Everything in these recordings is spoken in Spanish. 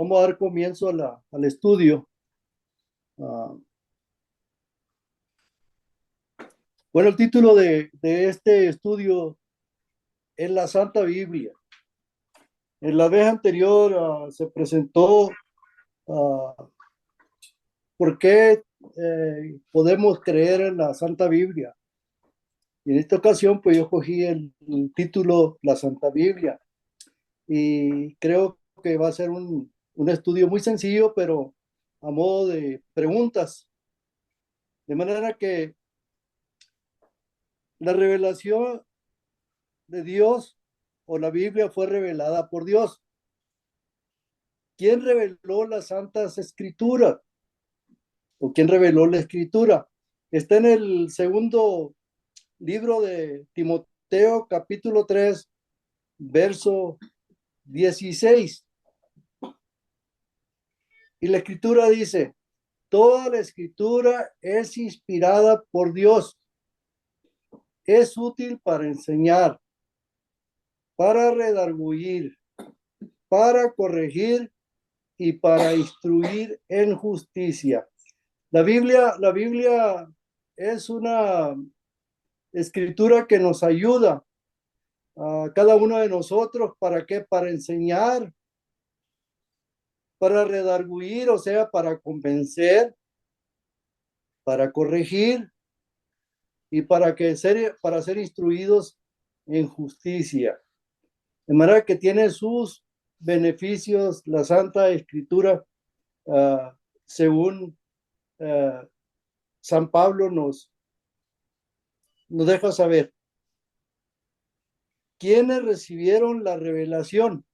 Vamos a dar comienzo al estudio. Ah, bueno, el título de este estudio es la Santa Biblia. En la vez anterior se presentó ah, por qué podemos creer en la Santa Biblia. Y en esta ocasión, pues yo cogí el título La Santa Biblia. Y creo que va a ser un estudio muy sencillo, pero a modo de preguntas. De manera que la revelación de Dios o la Biblia fue revelada por Dios. ¿Quién reveló las Santas Escrituras? ¿O quién reveló la Escritura? Está en el segundo libro de Timoteo, capítulo 3, verso 16. Y la Escritura dice, toda la Escritura es inspirada por Dios. Es útil para enseñar, para redarguir, para corregir y para instruir en justicia. La Biblia es una escritura que nos ayuda a cada uno de nosotros. ¿Para qué? Para enseñar, para redarguir, o sea, para convencer, para corregir y para ser instruidos en justicia. De manera que tiene sus beneficios la Santa Escritura, uh, según uh, San Pablo nos deja saber. ¿Quiénes recibieron la revelación?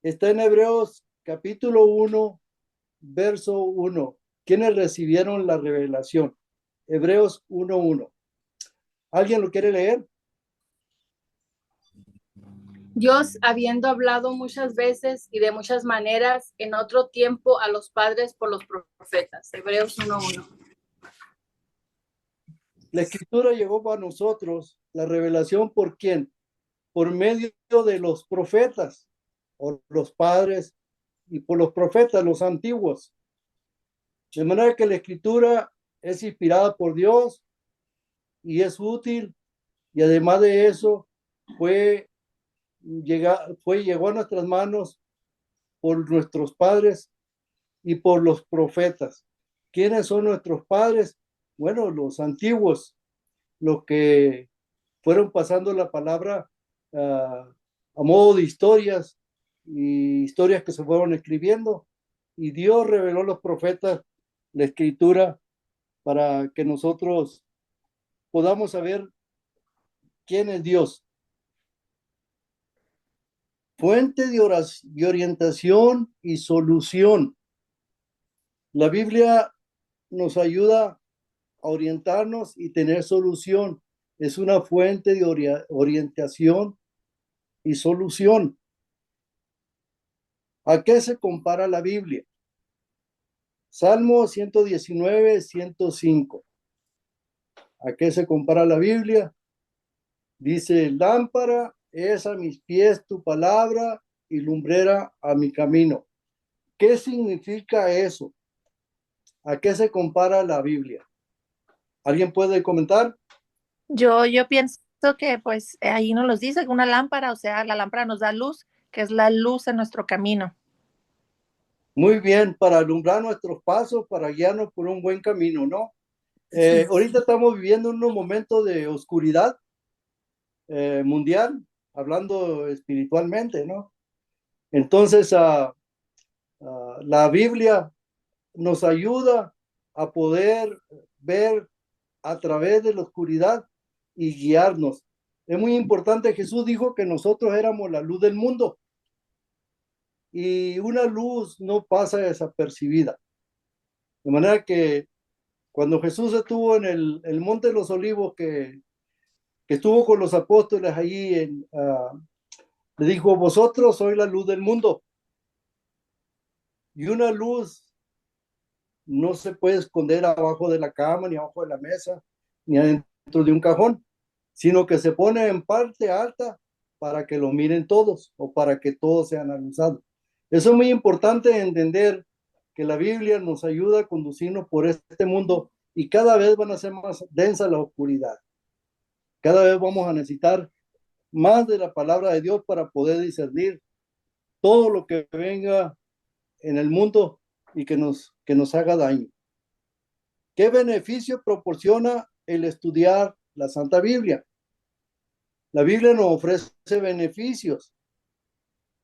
Está en Hebreos capítulo 1, verso 1. ¿Quiénes recibieron la revelación? Hebreos 1:1. ¿Alguien lo quiere leer? Dios, habiendo hablado muchas veces y de muchas maneras en otro tiempo a los padres por los profetas. Hebreos 1:1. La escritura llegó a nosotros, la revelación, ¿por quién? Por medio de los profetas, o los padres, y por los profetas, los antiguos. De manera que la escritura es inspirada por Dios y es útil, y además de eso llegó a nuestras manos por nuestros padres y por los profetas. ¿Quiénes son nuestros padres? Bueno, los antiguos, los que fueron pasando la palabra a modo de historias y historias que se fueron escribiendo, y Dios reveló a los profetas la escritura para que nosotros podamos saber quién es Dios. Fuente de orientación y solución. La Biblia nos ayuda a orientarnos y tener solución. Es una fuente de orientación y solución. ¿A qué se compara la Biblia? Salmo 119, 105. ¿A qué se compara la Biblia? Dice, lámpara es a mis pies tu palabra y lumbrera a mi camino. ¿Qué significa eso? ¿A qué se compara la Biblia? ¿Alguien puede comentar? Yo pienso que pues ahí nos los dice una lámpara, o sea, la lámpara nos da luz, que es la luz en nuestro camino. Muy bien, para alumbrar nuestros pasos, para guiarnos por un buen camino, ¿no? Ahorita estamos viviendo unos momentos de oscuridad mundial, hablando espiritualmente, ¿no? Entonces, la Biblia nos ayuda a poder ver a través de la oscuridad y guiarnos. Es muy importante, Jesús dijo que nosotros éramos la luz del mundo, y una luz no pasa desapercibida. De manera que cuando Jesús estuvo en el Monte de los Olivos, que estuvo con los apóstoles allí, le dijo, vosotros sois la luz del mundo. Y una luz no se puede esconder abajo de la cama, ni abajo de la mesa, ni adentro de un cajón, sino que se pone en parte alta para que lo miren todos o para que todos sean analizados. Eso es muy importante entender que la Biblia nos ayuda a conducirnos por este mundo y cada vez van a ser más densa la oscuridad. Cada vez vamos a necesitar más de la palabra de Dios para poder discernir todo lo que venga en el mundo y que nos haga daño. ¿Qué beneficio proporciona el estudiar la Santa Biblia? La Biblia nos ofrece beneficios,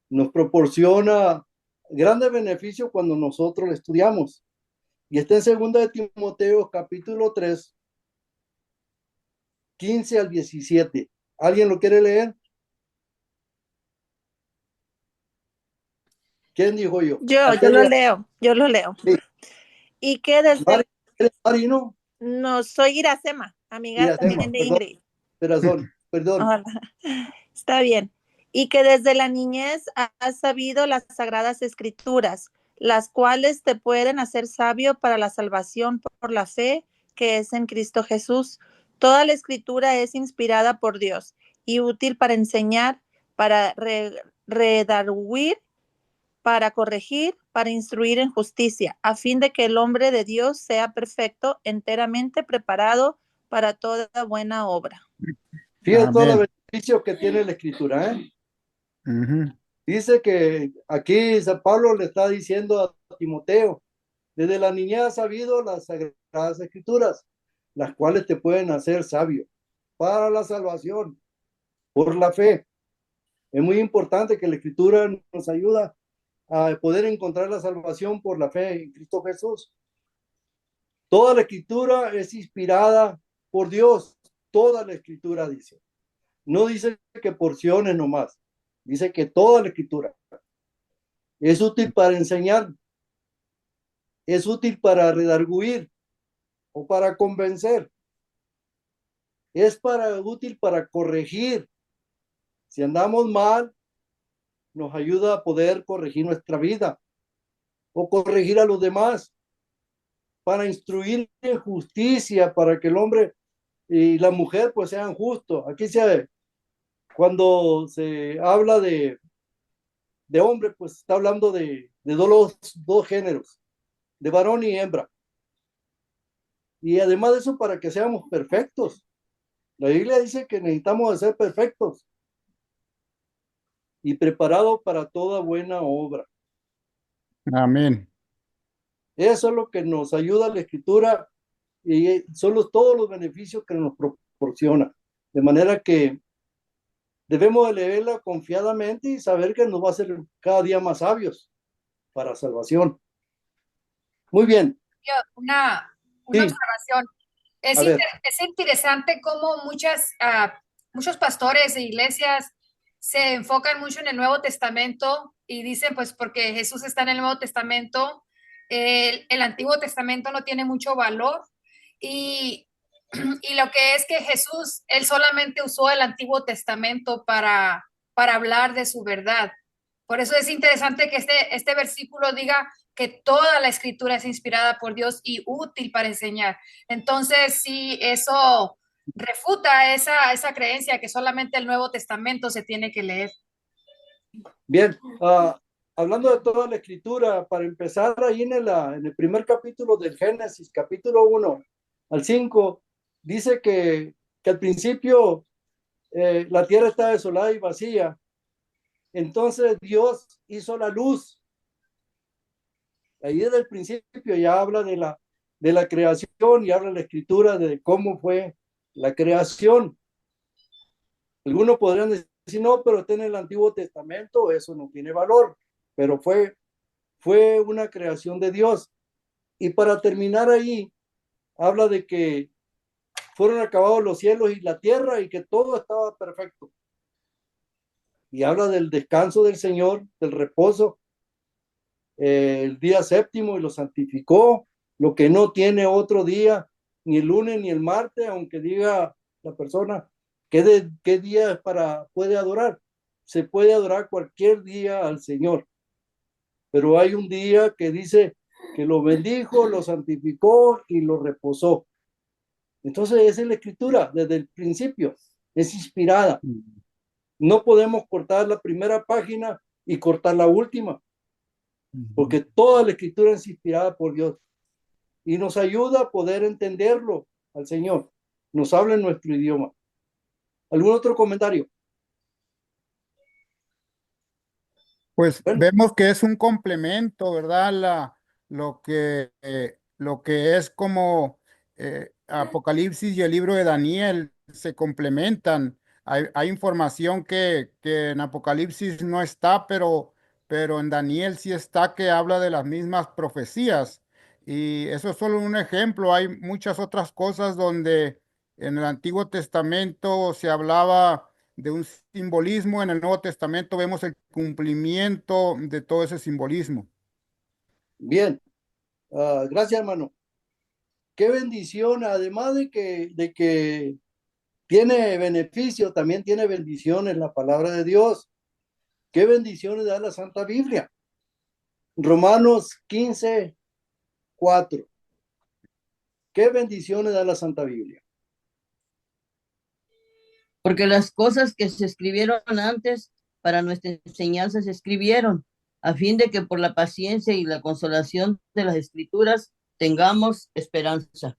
nos proporciona grandes beneficios cuando nosotros la estudiamos. Y está en 2 de Timoteo, capítulo 3, 15 al 17. ¿Alguien lo quiere leer? ¿Quién dijo yo? Yo lo leo. Sí. Y que desde... Mari, ¿no? No, soy Iracema, amiga Iracema, también de perdón, Ingrid. perdón. Hola. Está bien. Y que desde la niñez has sabido las sagradas escrituras, las cuales te pueden hacer sabio para la salvación por la fe que es en Cristo Jesús. Toda la escritura es inspirada por Dios y útil para enseñar, para redarguir, para corregir, para instruir en justicia, a fin de que el hombre de Dios sea perfecto, enteramente preparado para toda buena obra. Fíjate todos los beneficios que tiene la escritura, ¿eh? Dice que aquí San Pablo le está diciendo a Timoteo, desde la niñez has sabido las sagradas escrituras, las cuales te pueden hacer sabio para la salvación, por la fe. Es muy importante que la escritura nos ayuda a poder encontrar la salvación por la fe en Cristo Jesús. Toda la escritura es inspirada por Dios, toda la escritura dice. No dice que porciones nomás, dice que toda la escritura es útil para enseñar, es útil para redarguir o para convencer, es útil para corregir. Si andamos mal, nos ayuda a poder corregir nuestra vida o corregir a los demás, para instruir en justicia, para que el hombre y la mujer pues sean justos. Aquí cuando se habla de hombre, pues está hablando de dos géneros, de varón y hembra. Y además de eso, para que seamos perfectos. La Biblia dice que necesitamos ser perfectos y preparados para toda buena obra. Amén. Eso es lo que nos ayuda la Escritura y son todos los beneficios que nos proporciona. De manera que debemos de leerla confiadamente y saber que nos va a hacer cada día más sabios para salvación. Muy bien. Una Sí. observación. Es interesante cómo muchos pastores e iglesias se enfocan mucho en el Nuevo Testamento y dicen, pues porque Jesús está en el Nuevo Testamento, el Antiguo Testamento no tiene mucho valor y lo que es que Jesús, él solamente usó el Antiguo Testamento para hablar de su verdad. Por eso es interesante que este versículo diga que toda la escritura es inspirada por Dios y útil para enseñar. Entonces, sí, eso refuta esa creencia que solamente el Nuevo Testamento se tiene que leer. Bien, hablando de toda la escritura, para empezar ahí en el primer capítulo del Génesis, capítulo 1 al 5, dice que al principio la tierra estaba desolada y vacía. Entonces Dios hizo la luz. Ahí desde el principio ya habla de la creación y habla la escritura de cómo fue la creación. Algunos podrían decir, no, pero está en el Antiguo Testamento, eso no tiene valor, pero fue una creación de Dios. Y para terminar ahí, habla de que fueron acabados los cielos y la tierra y que todo estaba perfecto. Y habla del descanso del Señor, del reposo, el día séptimo, y lo santificó, lo que no tiene otro día, ni el lunes ni el martes, aunque diga la persona qué día puede adorar. Se puede adorar cualquier día al Señor, pero hay un día que dice que lo bendijo, lo santificó y lo reposó. Entonces esa es la escritura desde el principio, es inspirada. No podemos cortar la primera página y cortar la última, porque toda la escritura es inspirada por Dios y nos ayuda a poder entenderlo al Señor. Nos habla en nuestro idioma. ¿Algún otro comentario? Pues Bueno, vemos que es un complemento, ¿verdad? Lo que es como Apocalipsis y el libro de Daniel se complementan. Hay información que en Apocalipsis no está, pero en Daniel sí está, que habla de las mismas profecías. Y eso es solo un ejemplo. Hay muchas otras cosas donde en el Antiguo Testamento se hablaba de un simbolismo. En el Nuevo Testamento vemos el cumplimiento de todo ese simbolismo. bien. Gracias, hermano. Qué bendición, además de que tiene beneficio, también tiene bendiciones la palabra de Dios. Qué bendiciones da la Santa Biblia. Romanos 15:4. Qué bendiciones da la Santa Biblia. Porque las cosas que se escribieron antes para nuestra enseñanza se escribieron, a fin de que por la paciencia y la consolación de las escrituras tengamos esperanza.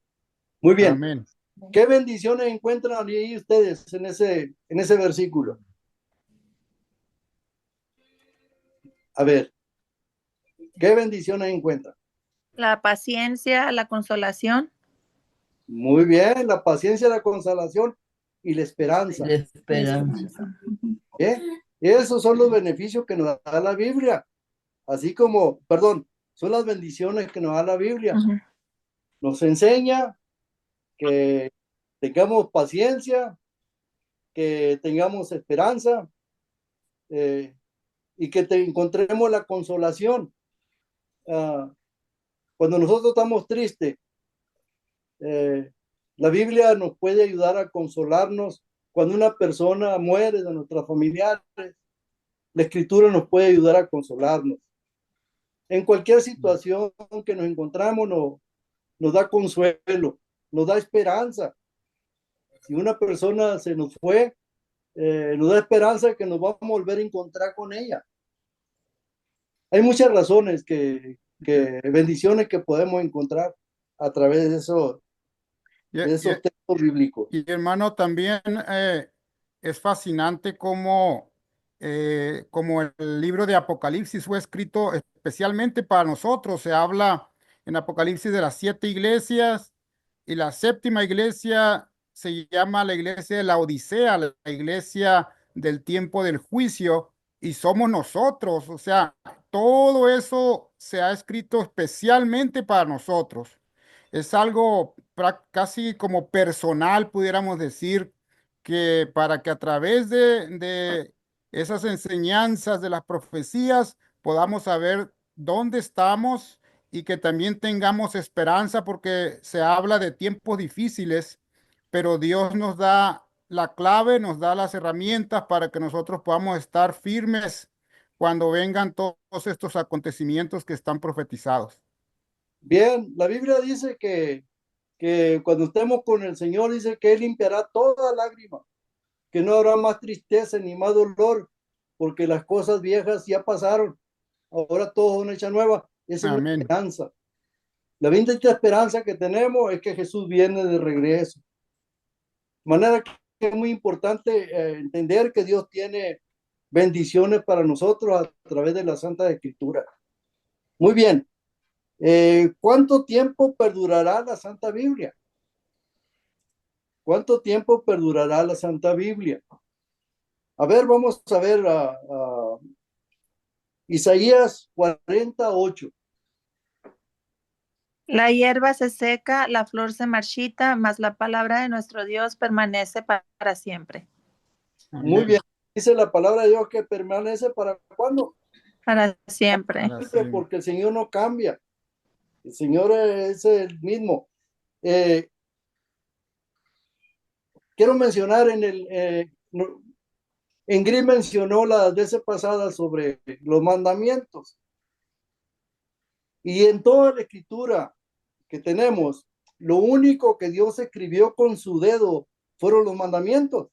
Muy bien. Amén. ¿Qué bendiciones encuentran ahí ustedes en ese versículo? A ver, ¿qué bendiciones encuentran? La paciencia, la consolación. Muy bien, la paciencia, la consolación y la esperanza. La esperanza. ¿Eh? Esos son los beneficios que nos da la Biblia. Así como, perdón, son las bendiciones que nos da la Biblia. Ujú. Nos enseña que tengamos paciencia, que tengamos esperanza, y que encontremos la consolación. Cuando nosotros estamos tristes, la Biblia nos puede ayudar a consolarnos. Cuando una persona muere de nuestros familiares, la Escritura nos puede ayudar a consolarnos. En cualquier situación que nos encontramos, nos da consuelo, nos da esperanza. Si una persona se nos fue, nos da esperanza que nos vamos a volver a encontrar con ella. Hay muchas razones bendiciones que podemos encontrar a través de Y, de esos textos bíblicos. y, hermano, también es fascinante como el libro de Apocalipsis fue escrito especialmente para nosotros. Se habla en Apocalipsis de las 7 iglesias, y la séptima iglesia se llama la iglesia de la Odisea, la iglesia del tiempo del juicio, y somos nosotros. O sea, todo eso se ha escrito especialmente para nosotros. Es algo casi como personal, pudiéramos decir, que para que a través de esas enseñanzas de las profecías podamos saber dónde estamos, y que también tengamos esperanza, porque se habla de tiempos difíciles, pero Dios nos da la clave, nos da las herramientas para que nosotros podamos estar firmes cuando vengan todos estos acontecimientos que están profetizados. Bien, la Biblia dice que cuando estemos con el Señor, dice que Él limpiará toda lágrima, que no habrá más tristeza ni más dolor, porque las cosas viejas ya pasaron. Ahora todo es una hecha nueva. Esa es la Amén. esperanza. La bendita esperanza que tenemos es que Jesús viene de regreso. De manera que es muy importante entender que Dios tiene bendiciones para nosotros a través de la Santa Escritura. Muy bien. ¿Cuánto tiempo perdurará la Santa Biblia? ¿Cuánto tiempo perdurará la Santa Biblia? A ver, vamos a ver Isaías 48. La hierba se seca, la flor se marchita, mas la palabra de nuestro Dios permanece para siempre. Muy Amén. bien. Dice la palabra de Dios que permanece para cuándo. Para siempre. Para siempre. Porque el Señor no cambia. El Señor es el mismo. Quiero mencionar Ingrid mencionó las veces pasadas sobre los mandamientos. Y en toda la escritura que tenemos, lo único que Dios escribió con su dedo fueron los mandamientos.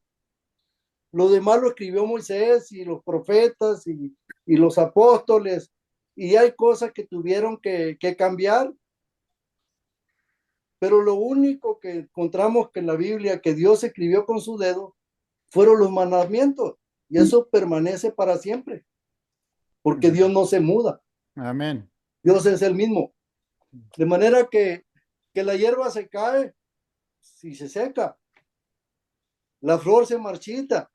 Lo demás lo escribió Moisés y los profetas y los apóstoles, y hay cosas que tuvieron que cambiar, pero lo único que encontramos que en la Biblia que Dios escribió con su dedo fueron los mandamientos, y eso permanece para siempre, porque Dios no se muda. Amén. Dios es el mismo. De manera que la hierba se cae si se seca, la flor se marchita,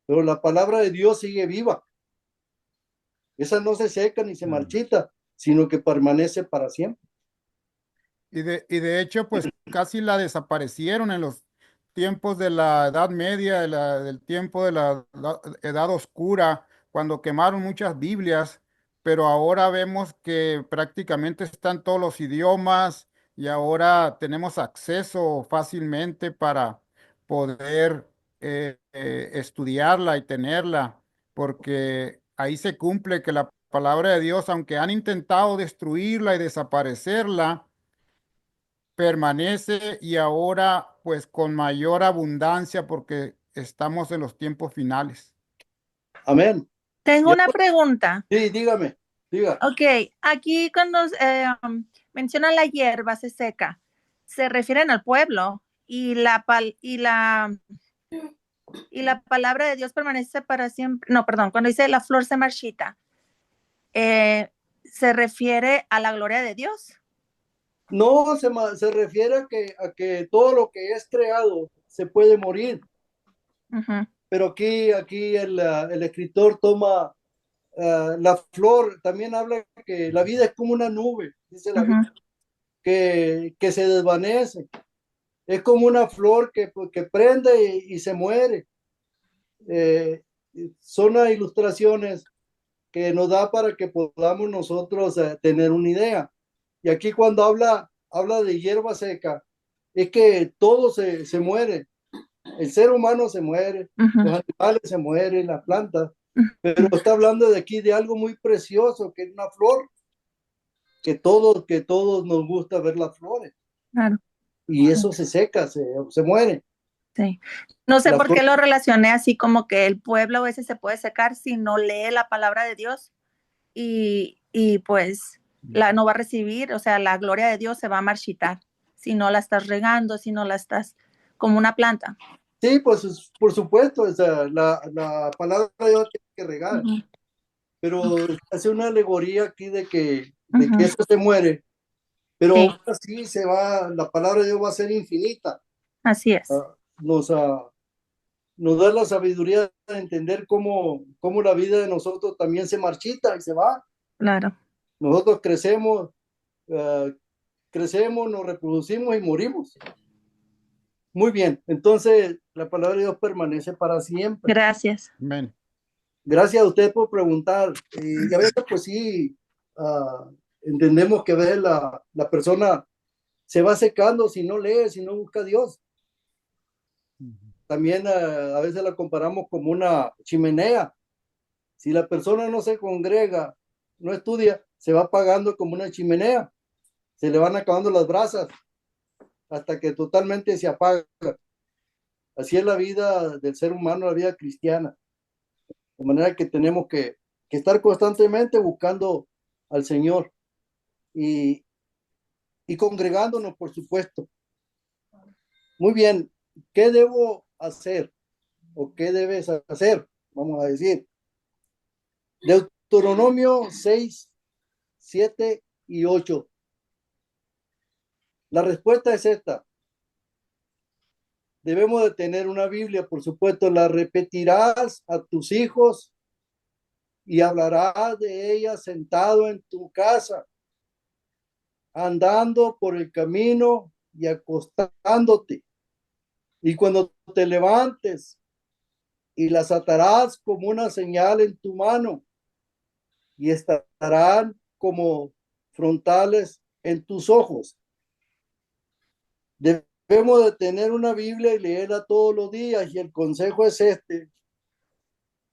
pero la palabra de Dios sigue viva. Esa no se seca ni se marchita, sino que permanece para siempre. Y de hecho, pues casi la desaparecieron en los tiempos de la Edad Media, del tiempo de la Edad Oscura, cuando quemaron muchas Biblias, pero ahora vemos que prácticamente están todos los idiomas y ahora tenemos acceso fácilmente para poder estudiarla y tenerla, porque ahí se cumple que la palabra de Dios, aunque han intentado destruirla y desaparecerla, permanece y ahora pues con mayor abundancia porque estamos en los tiempos finales. Amén. Tengo Y una ahora, pregunta. sí, dígame, diga. Ok, aquí cuando mencionan la hierba se seca, se refieren al pueblo y la palabra de Dios permanece para siempre. No, perdón, cuando dice la flor se marchita, se refiere a la gloria de Dios. No, se refiere a que todo lo que es creado se puede morir, Ujú, pero aquí el escritor toma la flor, también habla que la vida es como una nube, dice la Biblia, ujú, que se desvanece. Es como una flor que prende y se muere. Eh, Son las ilustraciones que nos da para que podamos nosotros tener una idea. Y aquí cuando habla de hierba seca, es que todo se muere. El ser humano se muere, ujú, los animales se mueren, las plantas, pero ujú. está hablando de aquí de algo muy precioso, que es una flor, que todos nos gusta ver las flores, Claro, y sí, eso se seca, se muere. sí. No sé La por flor, qué lo relacioné así como que el pueblo a veces se puede secar si no lee la palabra de Dios y pues no va a recibir, o sea, la gloria de Dios se va a marchitar si no la estás regando, si no la estás como una planta. sí, pues por supuesto, o sea, la palabra de Dios tiene que regar, Ujú, pero hace una alegoría aquí de que ujú, eso se muere, pero sí, aún así la palabra de Dios va a ser infinita. así es, Ah, nos da la sabiduría de entender cómo la vida de nosotros también se marchita y se va. claro. Nosotros ah, crecemos, nos reproducimos y morimos. Muy bien, entonces la palabra de Dios permanece para siempre. Gracias. Amén. Gracias a usted por preguntar. Y a veces, pues sí, entendemos que a veces la persona se va secando si no lee, si no busca a Dios. También a veces la comparamos como una chimenea. Si la persona no se congrega, no estudia, se va apagando como una chimenea. Se le van acabando las brasas hasta que totalmente se apaga. Así es la vida del ser humano, la vida cristiana. De manera que tenemos que estar constantemente buscando al Señor y, y congregándonos, por supuesto. Muy bien, ¿qué debo hacer? ¿O qué debes hacer? Vamos a decir. Deuteronomio 6, 7 y 8. La respuesta es esta. Debemos de tener una Biblia, por supuesto, la repetirás a tus hijos y hablarás de ella sentado en tu casa, andando por el camino y acostándote. Y cuando te levantes, y las atarás como una señal en tu mano y estarán como frontales en tus ojos. Debemos de tener una Biblia y leerla todos los días, y el consejo es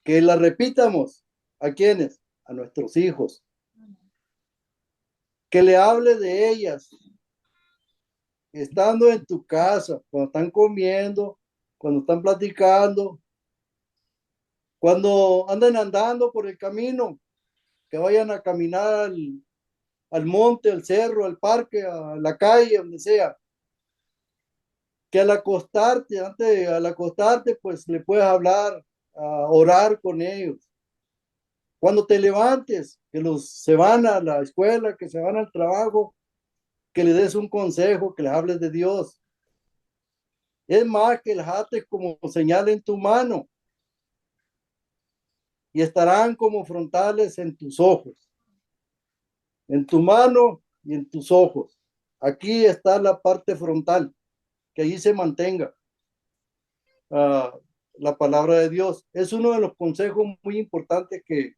que la repitamos. ¿A quiénes? A nuestros hijos. Que le hable de ellas, estando en tu casa, cuando están comiendo, cuando están platicando, Cuando anden andando por el camino, que vayan a caminar al monte, al cerro, al parque, a la calle, donde sea, que al acostarte, pues le puedes hablar, orar con ellos. Cuando te levantes, que se van a la escuela, que se van al trabajo, que les des un consejo, que les hables de Dios. Es más, que les ates como señal en tu mano y estarán como frontales en tus ojos, en tu mano y en tus ojos. Aquí está la parte frontal, que ahí se mantenga la palabra de Dios. Es uno de los consejos muy importantes que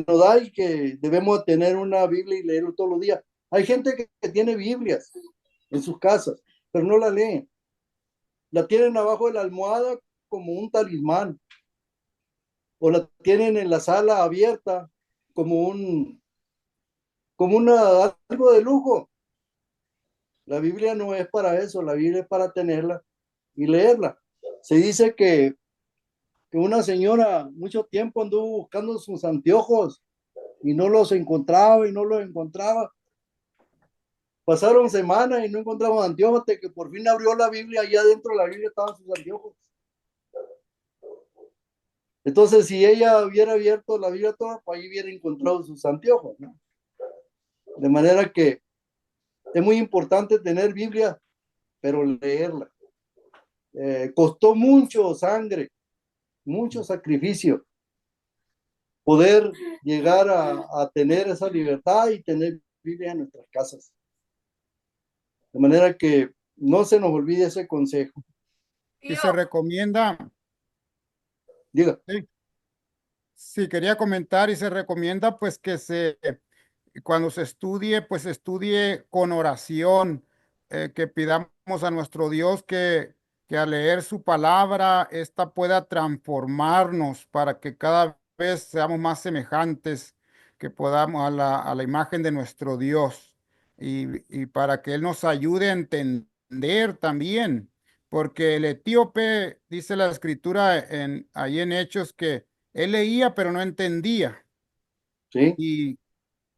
nos da y que debemos tener una Biblia y leerlo todos los días. Hay gente que tiene Biblias en sus casas, pero no la leen. La tienen abajo de la almohada como un talismán, o la tienen en la sala abierta como algo de lujo. La Biblia no es para eso, la Biblia es para tenerla y leerla. Se dice que una señora mucho tiempo anduvo buscando sus anteojos y no los encontraba y no los encontraba. Pasaron semanas y no encontramos anteojos, hasta que por fin abrió la Biblia, y adentro de la Biblia estaban sus anteojos. Entonces, si ella hubiera abierto la Biblia toda, pues ahí hubiera encontrado sus anteojos, ¿no? De manera que es muy importante tener Biblia, pero leerla. Costó mucho sangre, mucho sacrificio, poder llegar a tener esa libertad y tener Biblia en nuestras casas. De manera que no se nos olvide ese consejo. Y se recomienda, Diga. sí, quería comentar, y se recomienda pues que cuando se estudie, pues se estudie con oración, que pidamos a nuestro Dios que al leer su palabra, ésta pueda transformarnos para que cada vez seamos más semejantes, que podamos a la imagen de nuestro Dios, y para que Él nos ayude a entender también, porque el etíope, dice la escritura ahí en Hechos, que él leía pero no entendía. Sí. Y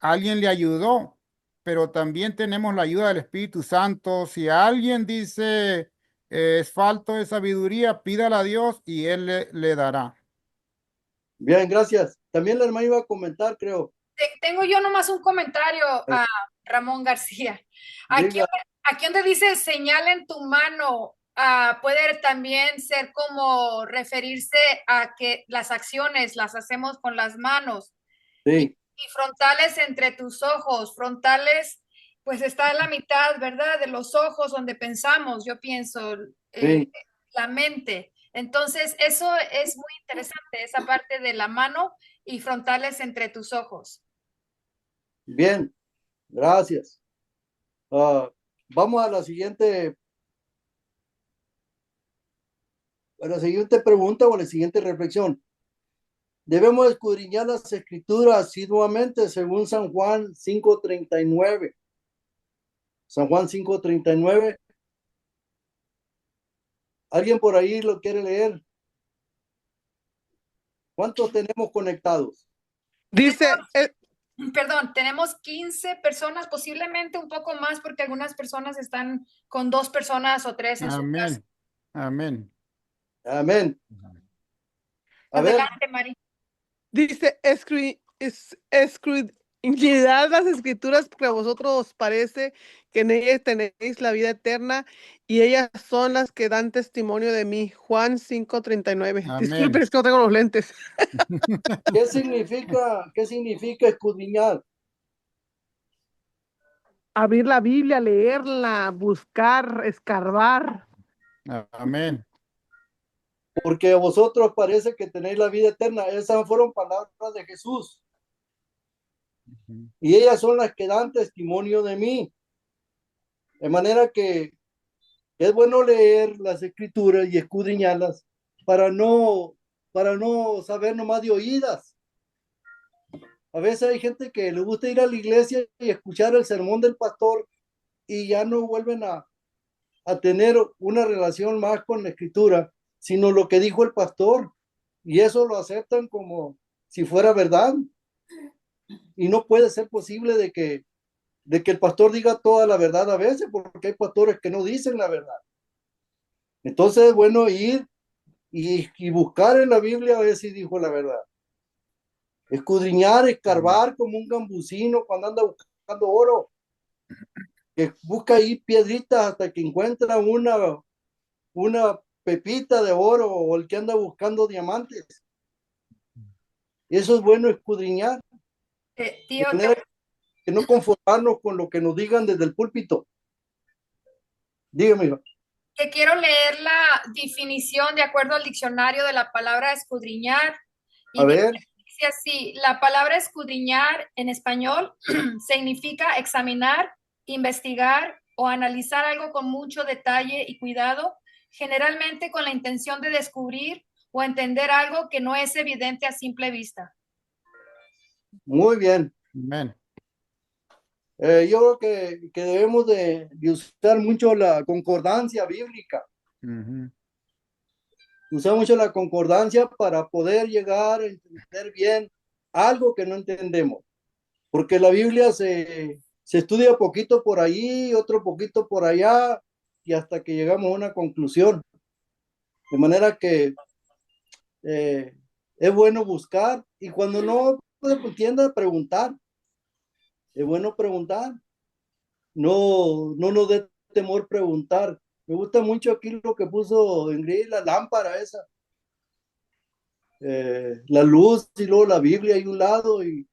alguien le ayudó, pero también tenemos la ayuda del Espíritu Santo. Si alguien dice es falto de sabiduría, pídala a Dios y Él le dará. Bien, gracias. También la hermana iba a comentar, creo. Tengo yo nomás un comentario a Ramón García. Aquí, Diga. aquí donde dice señal en tu mano, puede también ser como referirse a que las acciones las hacemos con las manos. Sí. Y frontales entre tus ojos, frontales, pues está en la mitad, ¿verdad? De los ojos donde pensamos, yo pienso, Sí. la mente. Entonces, eso es muy interesante, esa parte de la mano y frontales entre tus ojos. Bien, gracias. Vamos a la siguiente pregunta o a la siguiente reflexión. Debemos escudriñar las escrituras asiduamente según San Juan 5:39. San Juan 5:39. ¿Alguien por ahí lo quiere leer? ¿Cuántos tenemos conectados? Dice, Perdón, tenemos 15 personas, posiblemente un poco más, porque algunas personas están con 2 personas o 3 en su casa. Amén. Amén. Adelante, Mari. dice, escudriñad las escrituras, porque a vosotros os parece que en ellas tenéis la vida eterna, y ellas son las que dan testimonio de mí. Juan 5:39. Amén. Disculpen, es que no tengo los lentes. ¿Qué significa escudriñar? Abrir la Biblia, leerla, buscar, escarbar. Amén. Porque a vosotros parece que tenéis la vida eterna. Esas fueron palabras de Jesús. Y ellas son las que dan testimonio de mí. De manera que es bueno leer las escrituras y escudriñarlas para no saber nomás de oídas. A veces hay gente que le gusta ir a la iglesia y escuchar el sermón del pastor y ya no vuelven a tener una relación más con la escritura, sino lo que dijo el pastor. y eso lo aceptan como si fuera verdad. Y no puede ser posible de que el pastor diga toda la verdad a veces, porque hay pastores que no dicen la verdad. Entonces es bueno ir y buscar en la Biblia a ver si dijo la verdad. Escudriñar, escarbar como un gambusino cuando anda buscando oro, que busca ahí piedritas hasta que encuentra una pepita de oro, o el que anda buscando diamantes. Eso es bueno, escudriñar, de Tío, manera que no conformarnos con lo que nos digan desde el púlpito. Dígame. te quiero leer la definición de acuerdo al diccionario de la palabra escudriñar. A ver. Dice así: la palabra escudriñar en español significa examinar, investigar o analizar algo con mucho detalle y cuidado, generalmente con la intención de descubrir o entender algo que no es evidente a simple vista. Muy bien. Amén. Yo creo que debemos de usar mucho la concordancia bíblica. Usar mucho la concordancia para poder llegar a entender bien algo que no entendemos. Porque la Biblia se estudia poquito por ahí, otro poquito por allá, y hasta que llegamos a una conclusión. De manera que es bueno buscar, y cuando no entienda, preguntar. Es bueno preguntar. No nos dé temor preguntar. Me gusta mucho aquí lo que puso Ingrid, la lámpara esa. La luz y luego la Biblia ahí un lado, y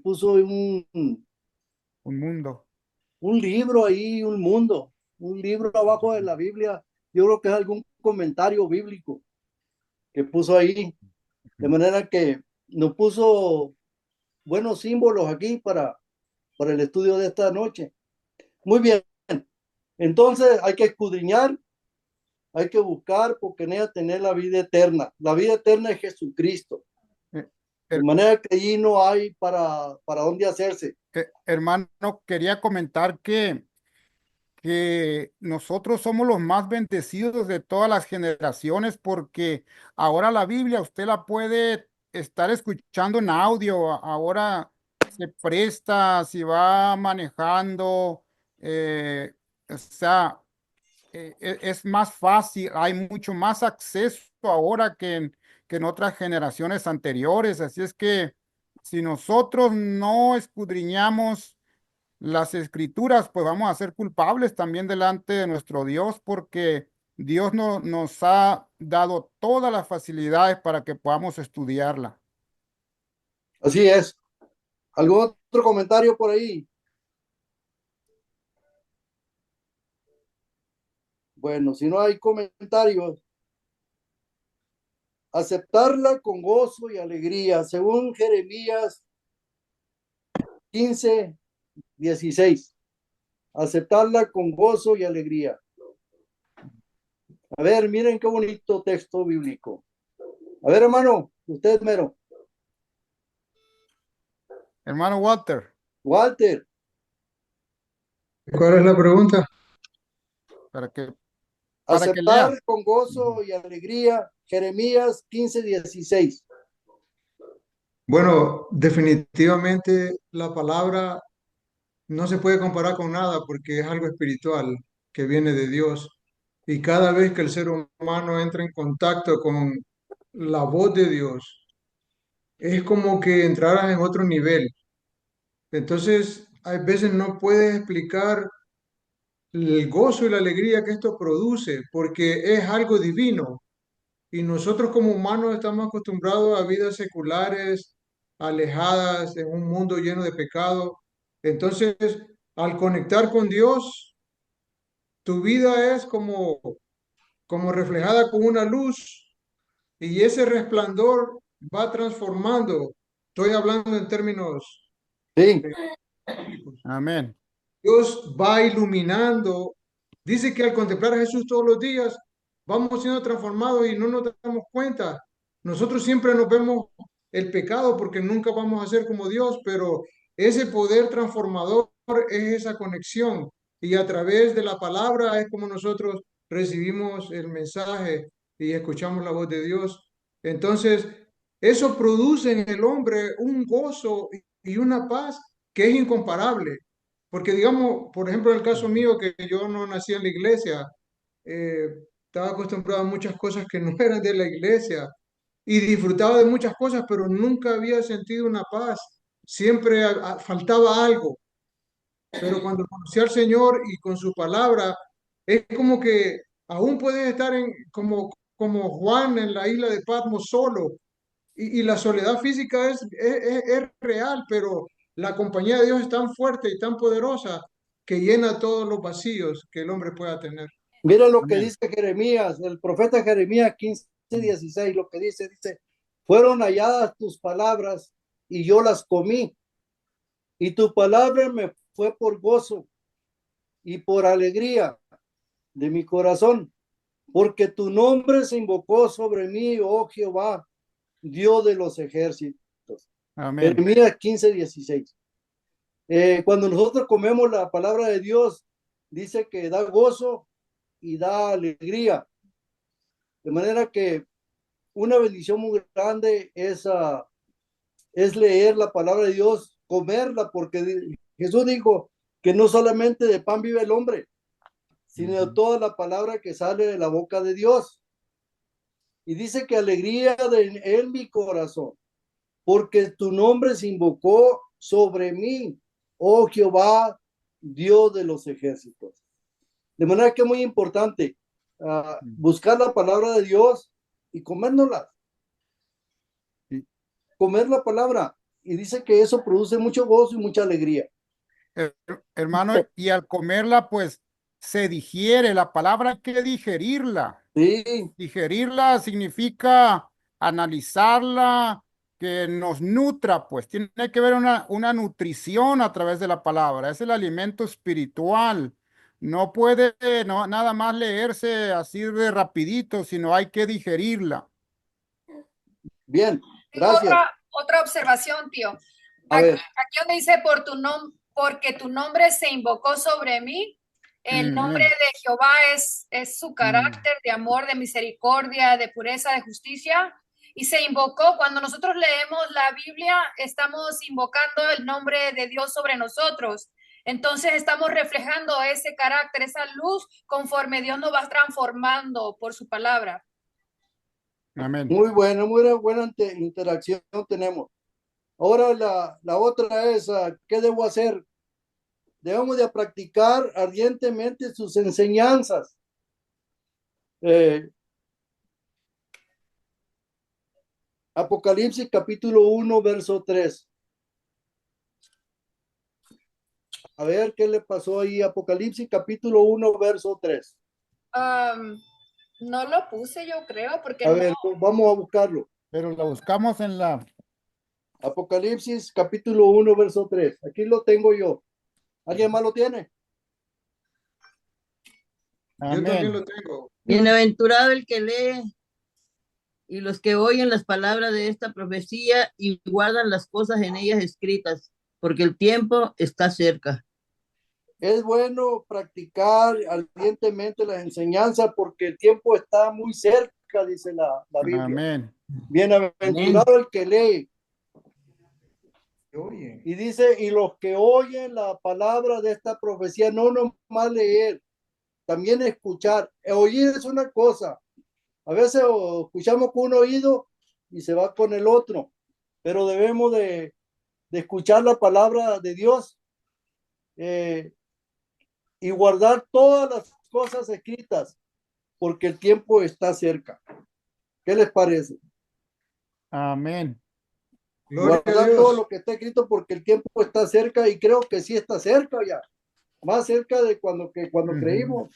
puso un mundo. Un libro ahí, un mundo. Un libro abajo de la Biblia. Yo creo que es algún comentario bíblico que puso ahí. De manera que nos puso buenos símbolos aquí para el estudio de esta noche. Muy bien. Entonces hay que escudriñar, hay que buscar, porque en ella tener la vida eterna. La vida eterna es Jesucristo. De manera que allí no hay para dónde hacerse. Hermano, quería comentar que nosotros somos los más bendecidos de todas las generaciones, porque ahora la Biblia usted la puede estar escuchando en audio. Ahora se presta si va manejando, o sea, es más fácil, hay mucho más acceso ahora que en otras generaciones anteriores. Así es que si nosotros no escudriñamos las escrituras, pues vamos a ser culpables también delante de nuestro Dios, porque Dios nos ha dado todas las facilidades para que podamos estudiarla. Así es. ¿Algún otro comentario por ahí? Bueno, si no hay comentarios, aceptarla con gozo y alegría, según Jeremías 15:16. Aceptarla con gozo y alegría. A ver, miren qué bonito texto bíblico. A ver, hermano, usted mero. Hermano Walter. Walter. ¿Cuál es la pregunta? Para que Aceptar lea. con gozo y alegría, Jeremías 15:16. Bueno, definitivamente la palabra no se puede comparar con nada porque es algo espiritual que viene de Dios. Y cada vez que el ser humano entra en contacto con la voz de Dios, es como que entraras en otro nivel. Entonces, hay veces no puedes explicar el gozo y la alegría que esto produce porque es algo divino. Y nosotros como humanos estamos acostumbrados a vidas seculares, alejadas, en un mundo lleno de pecado. Entonces, al conectar con Dios, tu vida es como reflejada con una luz, y ese resplandor va transformando. Estoy hablando en términos Sí. bíblicos. Amén. Dios va iluminando. Dice que al contemplar a Jesús todos los días, vamos siendo transformados y no nos damos cuenta. Nosotros siempre nos vemos el pecado porque nunca vamos a ser como Dios, pero ese poder transformador es esa conexión, y a través de la palabra es como nosotros recibimos el mensaje y escuchamos la voz de Dios. Entonces, eso produce en el hombre un gozo y una paz que es incomparable. Porque digamos, por ejemplo, en el caso mío, que yo no nací en la iglesia, eh, estaba acostumbrado a muchas cosas que no eran de la iglesia y disfrutaba de muchas cosas, pero nunca había sentido una paz. Siempre faltaba algo. Pero cuando conocí al Señor y con su palabra, es como que aún puedes estar como Juan en la isla de Patmos solo. Y la soledad física es real, pero la compañía de Dios es tan fuerte y tan poderosa que llena todos los vacíos que el hombre pueda tener. Mira lo que Amén. dice Jeremías, el profeta Jeremías 15:16, lo que dice, fueron halladas tus palabras y yo las comí, y tu palabra me fue por gozo y por alegría de mi corazón, porque tu nombre se invocó sobre mí, oh Jehová, Dios de los ejércitos. Amén. Jeremías 15:16. Cuando nosotros comemos la palabra de Dios, dice que da gozo y da alegría. De manera que una bendición muy grande es leer la palabra de Dios, comerla, porque Jesús dijo que no solamente de pan vive el hombre, sino de toda la palabra que sale de la boca de Dios. Y dice que alegría en mi corazón, porque tu nombre se invocó sobre mí, oh Jehová, Dios de los ejércitos. De manera que es muy importante buscar la palabra de Dios y comérnosla, Sí. comer la palabra. Y dice que eso produce mucho gozo y mucha alegría. Hermano, y al comerla, pues se digiere. La palabra hay que digerirla. Sí, Digerirla significa analizarla, que nos nutra, pues tiene que haber una nutrición a través de la palabra. Es el alimento espiritual. No puede nada más leerse así de rapidito, sino hay que digerirla. bien, Tengo gracias. otra observación, tío. A Aquí, ver, aquí donde dice porque tu nombre se invocó sobre mí, el nombre de Jehová es su carácter de amor, de misericordia, de pureza, de justicia. Y se invocó, cuando nosotros leemos la Biblia, estamos invocando el nombre de Dios sobre nosotros. Entonces estamos reflejando ese carácter, esa luz, conforme Dios nos va transformando por su palabra. Amén. muy buena interacción tenemos. Ahora la otra es, ¿qué debo hacer? Debemos de practicar ardientemente sus enseñanzas. Apocalipsis capítulo 1, verso 3. A ver qué le pasó ahí. Apocalipsis capítulo 1, verso 3. No lo puse, yo creo, porque A ver, vamos a buscarlo. Pero la buscamos en la... Apocalipsis capítulo 1, verso 3. Aquí lo tengo yo. ¿Alguien más lo tiene? Yo también Amén. lo tengo. Bienaventurado el que lee y los que oyen las palabras de esta profecía y guardan las cosas en ellas escritas, porque el tiempo está cerca. Es bueno practicar ardientemente las enseñanzas porque el tiempo está muy cerca, dice la Biblia. Amén. Bienaventurado el que lee. Oye, Y dice, y los que oyen la palabra de esta profecía, no nomás leer, también escuchar. Oír es una cosa. A veces escuchamos con un oído y se va con el otro, pero debemos de escuchar la palabra de Dios y guardar todas las cosas escritas, porque el tiempo está cerca. ¿Qué les parece? Amén. gloria a Guardar todo Dios. lo que está escrito porque el tiempo está cerca y creo que sí está cerca ya, más cerca de cuando creímos.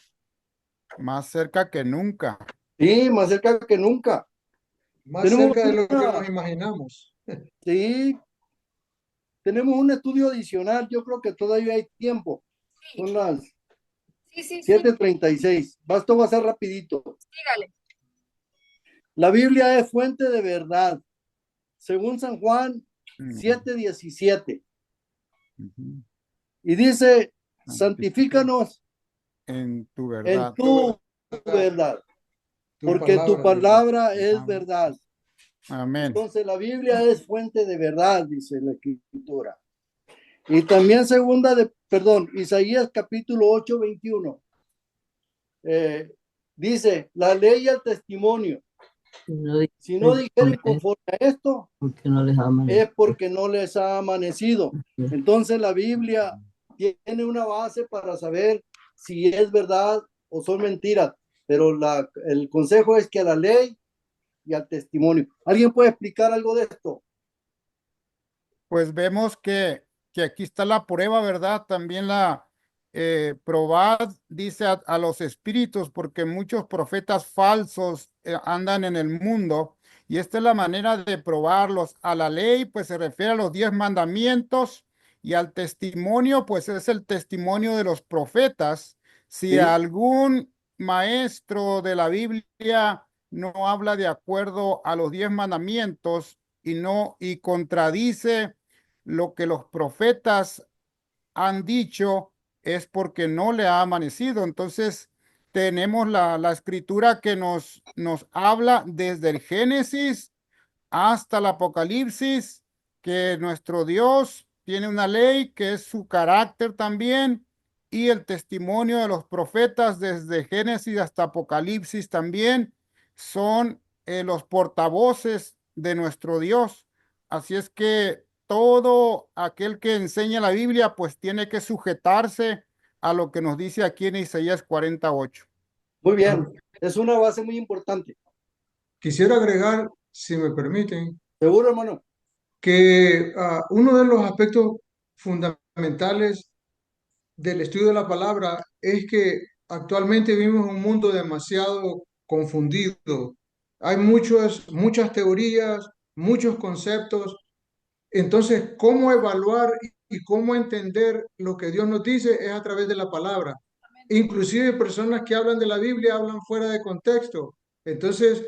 Más cerca que nunca. Sí, más cerca que nunca. Más Tenemos cerca de lo que una, nos imaginamos. sí, tenemos un estudio adicional, yo creo que todavía hay tiempo. Son las Sí. 7:36. Esto va a ser rapidito. Dígale. La Biblia es fuente de verdad. Según San Juan 7:17. Y dice, santifícanos en tu en verdad. tu verdad, Tu porque tu palabra, palabra es verdad. Amén. Entonces la Biblia es fuente de verdad, dice la Escritura. Y también Isaías capítulo 8, 21. Dice, la ley y el testimonio. Si no dijeren conforme a esto, porque no les aman. es porque no les ha amanecido. Entonces la Biblia tiene una base para saber si es verdad o son mentiras. Pero el consejo es que a la ley y al testimonio. ¿Alguien puede explicar algo de esto? Pues vemos que aquí está la prueba, ¿verdad? También probad, dice a los espíritus, porque muchos profetas falsos andan en el mundo, y esta es la manera de probarlos. A la ley, pues se refiere a los 10 mandamientos, y al testimonio, pues es el testimonio de los profetas. Si Sí. algún maestro de la Biblia no habla de acuerdo a los 10 mandamientos y contradice lo que los profetas han dicho, es porque no le ha amanecido. Entonces, tenemos la escritura que nos habla desde el Génesis hasta el Apocalipsis, que nuestro Dios tiene una ley que es su carácter también, y el testimonio de los profetas desde Génesis hasta Apocalipsis también son los portavoces de nuestro Dios. Así es que todo aquel que enseña la Biblia pues tiene que sujetarse a lo que nos dice aquí en Isaías 48. Muy bien, es una base muy importante. Quisiera agregar, si me permiten, ¿Seguro, hermano? que uno de los aspectos fundamentales del estudio de la palabra es que actualmente vivimos en un mundo demasiado confundido. Hay muchas teorías, muchos conceptos. Entonces, ¿cómo evaluar y cómo entender lo que Dios nos dice? Es a través de la palabra. Inclusive personas que hablan de la Biblia hablan fuera de contexto. Entonces,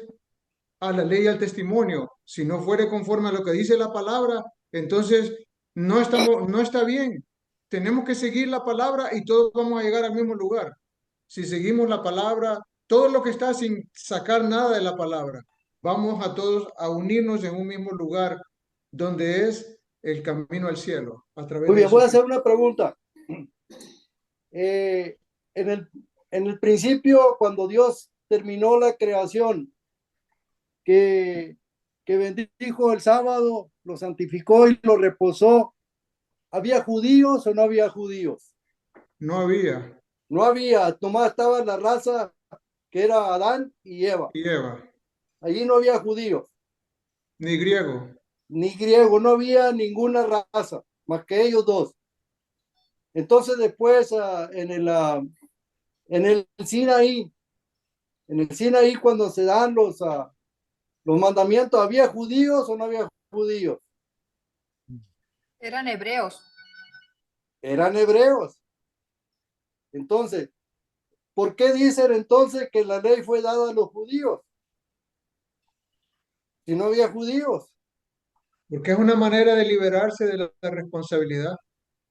a la ley y al testimonio. Si no fuere conforme a lo que dice la palabra, entonces no está bien. Tenemos que seguir la palabra y todos vamos a llegar al mismo lugar. Si seguimos la palabra, todo lo que está sin sacar nada de la palabra, vamos a todos a unirnos en un mismo lugar donde es el camino al cielo, a través Muy de bien, voy a hacer Jesucristo. una pregunta. Eh, en el principio, cuando Dios terminó la creación, que, que bendijo el sábado, lo santificó y lo reposó, ¿había judíos o no había judíos? No había. No había, nomás estaba la raza que era Adán y Eva. Y Eva, Allí no había judíos, ni griego. ni griego, no había ninguna raza, más que ellos dos. Entonces después en el Sinaí, cuando se dan los mandamientos, ¿había judíos o no había judíos? Eran hebreos. Eran hebreos. Entonces, ¿por qué dicen entonces que la ley fue dada a los judíos? Si no había judíos. Porque es una manera de liberarse de la responsabilidad.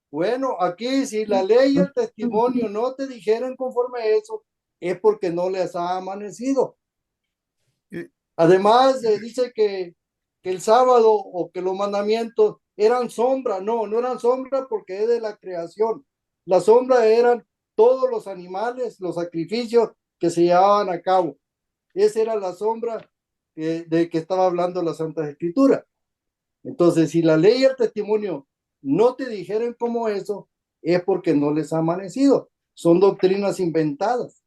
Bueno, aquí si la ley y el testimonio no te dijeron conforme a eso, es porque no les ha amanecido. Y- Además, dice que el sábado o que los mandamientos eran sombra. No, no eran sombra porque es de la creación. La sombra eran todos los animales, los sacrificios que se llevaban a cabo. Esa era la sombra de que estaba hablando la Santa Escritura. Entonces, si la ley y el testimonio no te dijeron como eso, es porque no les ha amanecido. Son doctrinas inventadas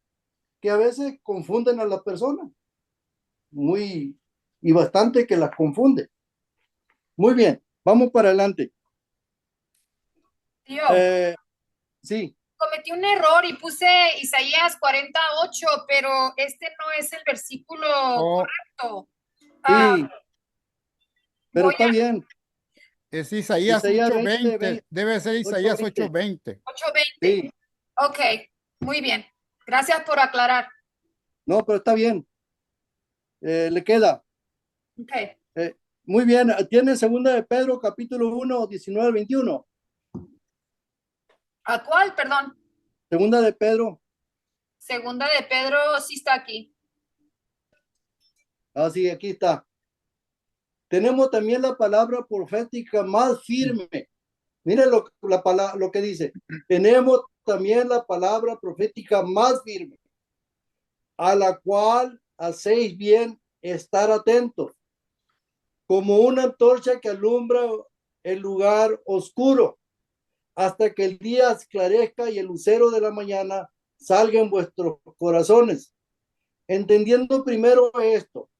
que a veces confunden a las personas. Y bastante que las confunde. Muy bien, vamos para adelante. Tío, Sí, cometí un error y puse Isaías 48, pero este no es el versículo Oh, correcto. sí, pero Voy está a bien. es Isaías Isaías 8:20, debe ser Isaías 8:20. 8:20. 8:20. Sí, Ok, muy bien. Gracias por aclarar. no, pero está bien. Le queda. Ok. Muy bien, tiene segunda de Pedro, capítulo 1, 19 al 21. ¿A cuál? Perdón. Segunda de Pedro. Segunda de Pedro sí está aquí. Ah, sí, aquí está. tenemos también la palabra profética más firme. Miren lo que dice. Tenemos también la palabra profética más firme, a la cual hacéis bien estar atentos, como una antorcha que alumbra el lugar oscuro, hasta que el día esclarezca y el lucero de la mañana salga en vuestros corazones. Entendiendo primero esto,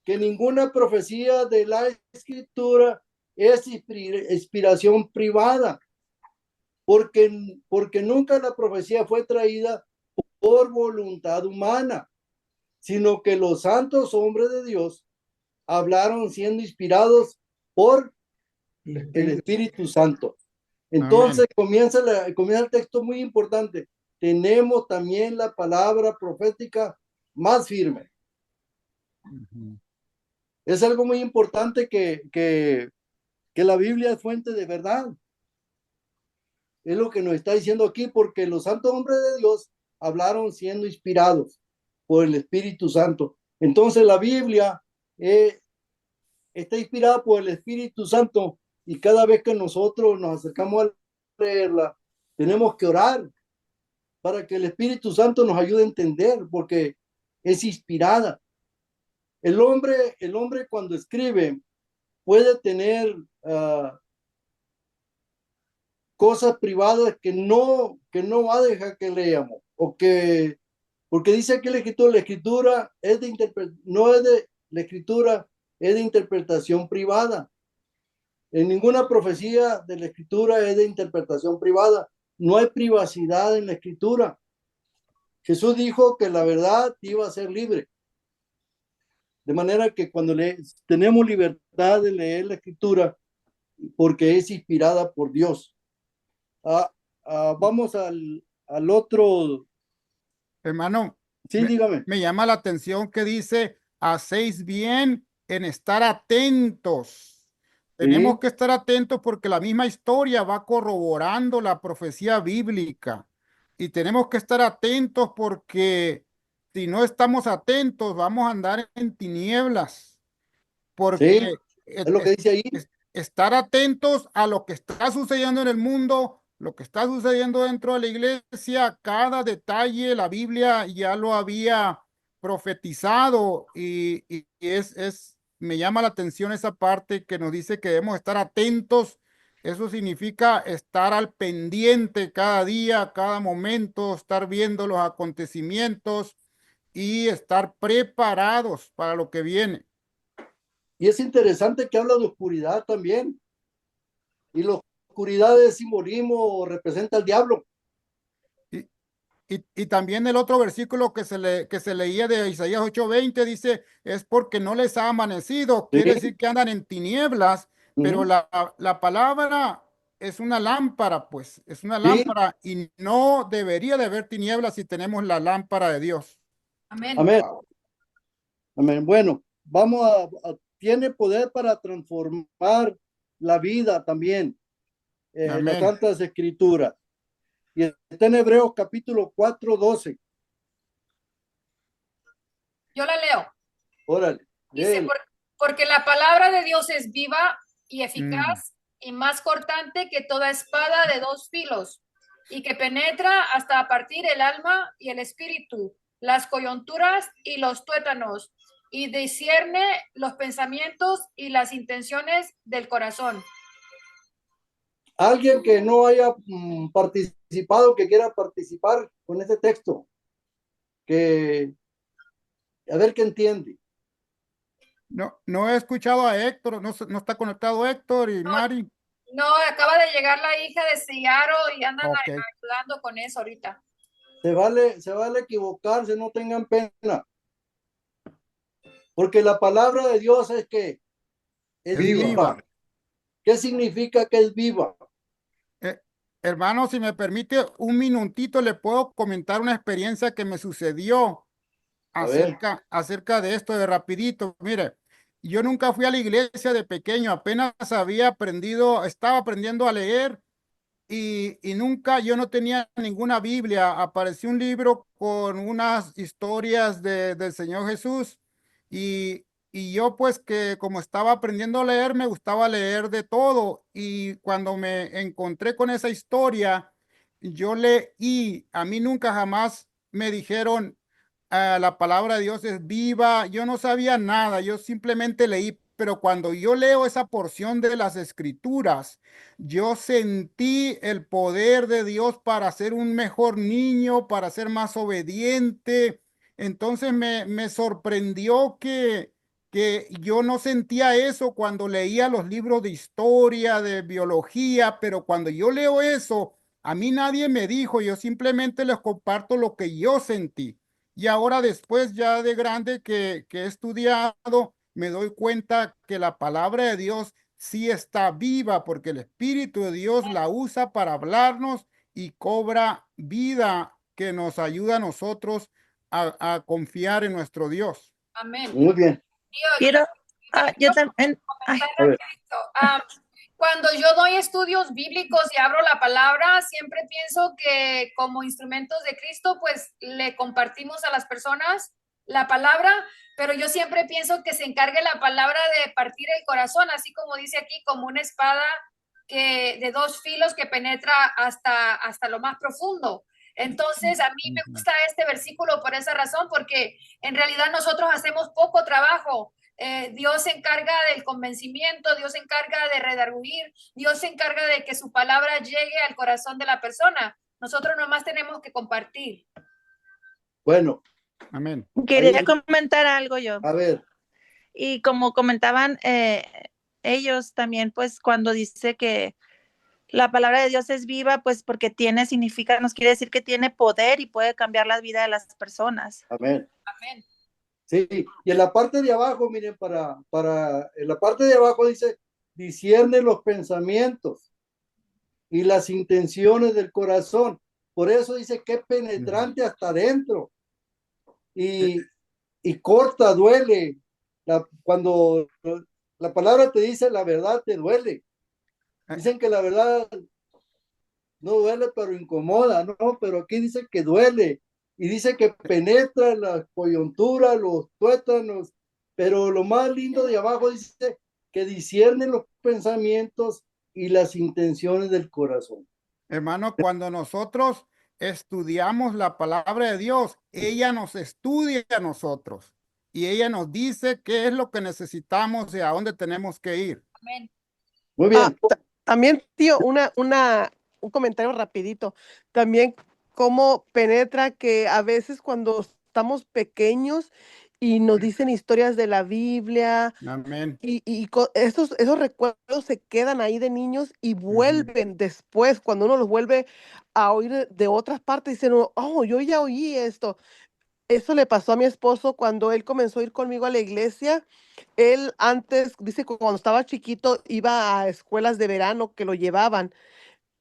que ninguna profecía de la Escritura es inspiración privada, porque nunca la profecía fue traída por voluntad humana, sino que los santos hombres de Dios hablaron siendo inspirados por el Espíritu Santo. Entonces comienza el texto muy importante. Tenemos también la palabra profética más firme. Es algo muy importante que la Biblia es fuente de verdad. Es lo que nos está diciendo aquí, porque los santos hombres de Dios hablaron siendo inspirados por el Espíritu Santo. Entonces la Biblia está inspirada por el Espíritu Santo, y cada vez que nosotros nos acercamos a leerla, tenemos que orar para que el Espíritu Santo nos ayude a entender, porque es inspirada. El hombre cuando escribe puede tener cosas privadas que no va a dejar que leamos, porque dice que la escritura es la escritura es de interpretación privada. En ninguna profecía de la escritura es de interpretación privada. No hay privacidad en la escritura. Jesús dijo que la verdad iba a ser libre. De manera que cuando tenemos libertad de leer la escritura, porque es inspirada por Dios. Vamos al otro. Hermano, Sí, dígame. me llama la atención que dice, hacéis bien en estar atentos. Tenemos Sí. que estar atentos porque la misma historia va corroborando la profecía bíblica. Y tenemos que estar atentos porque si no estamos atentos, vamos a andar en tinieblas. Sí, Porque es lo que dice ahí. estar atentos a lo que está sucediendo en el mundo, lo que está sucediendo dentro de la iglesia, cada detalle, la Biblia ya lo había profetizado y me llama la atención esa parte que nos dice que debemos estar atentos. Eso significa estar al pendiente cada día, cada momento, estar viendo los acontecimientos y estar preparados para lo que viene. Y es interesante que habla de oscuridad también. Y la oscuridad es simbolismo, representa al diablo. Y también el otro versículo que se leía de Isaías 8:20 dice, es porque no les ha amanecido. Quiere Sí. decir que andan en tinieblas, pero la palabra es una lámpara, pues, es una Sí. lámpara y no debería de haber tinieblas si tenemos la lámpara de Dios. Amén. Amén. Amén. Bueno, tiene poder para transformar la vida también, las Amén. Santas Escrituras. Y está en Hebreos capítulo 4:12. Yo la leo. Órale. Dice, léelo. porque la palabra de Dios es viva y eficaz y más cortante que toda espada de dos filos, y que penetra hasta partir el alma y el espíritu, las coyunturas y los tuétanos, y discierne los pensamientos y las intenciones del corazón. Alguien que no haya participado, que quiera participar con este texto, a ver qué entiende. No he escuchado a Héctor, no está conectado Héctor y Mari. No, acaba de llegar la hija de Seattle y andan Ok. ayudando con eso ahorita. Se vale equivocarse, no tengan pena. Porque la palabra de Dios es que es viva. ¿Qué significa que es viva? Hermano, si me permite un minutito, le puedo comentar una experiencia que me sucedió acerca de esto de rapidito. Mire, yo nunca fui a la iglesia de pequeño, apenas estaba aprendiendo a leer y nunca, yo no tenía ninguna Biblia. Apareció un libro con unas historias del Señor Jesús y y yo pues que como estaba aprendiendo a leer, me gustaba leer de todo. Y cuando me encontré con esa historia, yo leí, a mí nunca jamás me dijeron, la palabra de Dios es viva. Yo no sabía nada, yo simplemente leí, pero cuando yo leo esa porción de las escrituras, yo sentí el poder de Dios para ser un mejor niño, para ser más obediente. Entonces me sorprendió que yo no sentía eso cuando leía los libros de historia, de biología, pero cuando yo leo eso, a mí nadie me dijo, yo simplemente les comparto lo que yo sentí. Y ahora después ya de grande que he estudiado, me doy cuenta que la palabra de Dios sí está viva porque el Espíritu de Dios la usa para hablarnos y cobra vida que nos ayuda a nosotros a confiar en nuestro Dios. Amén. Muy bien. Quiero, yo también, Comentar A ver. rapidito. Cuando yo doy estudios bíblicos y abro la palabra, siempre pienso que como instrumentos de Cristo, pues le compartimos a las personas la palabra, pero yo siempre pienso que se encargue la palabra de partir el corazón, así como dice aquí, como una espada de dos filos que penetra hasta lo más profundo. Entonces, a mí me gusta este versículo por esa razón, porque en realidad nosotros hacemos poco trabajo. Dios se encarga del convencimiento, Dios se encarga de redarguir, Dios se encarga de que su palabra llegue al corazón de la persona. Nosotros nomás tenemos que compartir. Bueno, Amén. quería ahí, comentar algo yo. a ver, Y como comentaban ellos también, pues cuando dice que la palabra de Dios es viva, pues porque significa, nos quiere decir que tiene poder y puede cambiar la vida de las personas. amén. Amén. Sí, y en la parte de abajo, miren, en la parte de abajo dice, discierne los pensamientos y las intenciones del corazón. Por eso dice que es penetrante hasta adentro y, y corta, duele. Cuando la palabra te dice la verdad, te duele. Dicen que la verdad no duele, pero incomoda, ¿no? Pero aquí dice que duele y dice que penetra la coyuntura, los tuétanos, pero lo más lindo de abajo dice que discierne los pensamientos y las intenciones del corazón. Hermano, cuando nosotros estudiamos la palabra de Dios, ella nos estudia a nosotros y ella nos dice qué es lo que necesitamos y a dónde tenemos que ir. Amén. Muy bien. También, tío, un comentario rapidito. También cómo penetra que a veces cuando estamos pequeños y nos dicen historias de la Biblia Amén. esos recuerdos se quedan ahí de niños y vuelven después, cuando uno los vuelve a oír de otras partes, dicen, oh, yo ya oí esto. Eso le pasó a mi esposo cuando él comenzó a ir conmigo a la iglesia. Él antes, dice que cuando estaba chiquito, iba a escuelas de verano que lo llevaban,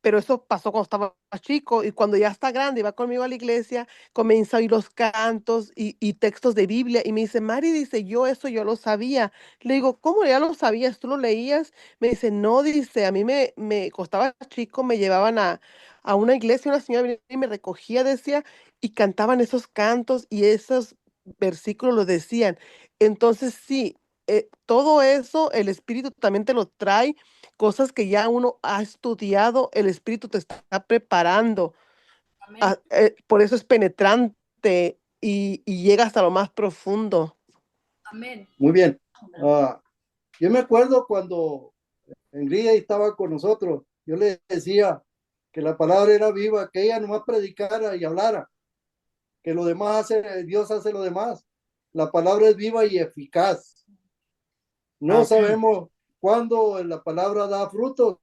pero eso pasó cuando estaba chico y cuando ya está grande y va conmigo a la iglesia, comienza a oír los cantos y textos de Biblia y me dice, Mari, dice, yo eso yo lo sabía. Le digo, ¿cómo ya lo sabías? ¿Tú lo leías? Me dice, no, dice, a mí me costaba chico, me llevaban a una iglesia, una señora venía y me recogía, decía, y cantaban esos cantos y esos versículos los decían. Entonces, sí, todo eso, el Espíritu también te lo trae, cosas que ya uno ha estudiado, el Espíritu te está preparando. Amén. Por eso es penetrante y llega hasta lo más profundo. Amén. Muy bien. Yo me acuerdo cuando Ingrid estaba con nosotros, yo le decía que la palabra era viva, que ella nomás predicara y hablara, que lo demás Dios hace lo demás. La palabra es viva y eficaz. No Amén. sabemos cuándo la palabra da frutos,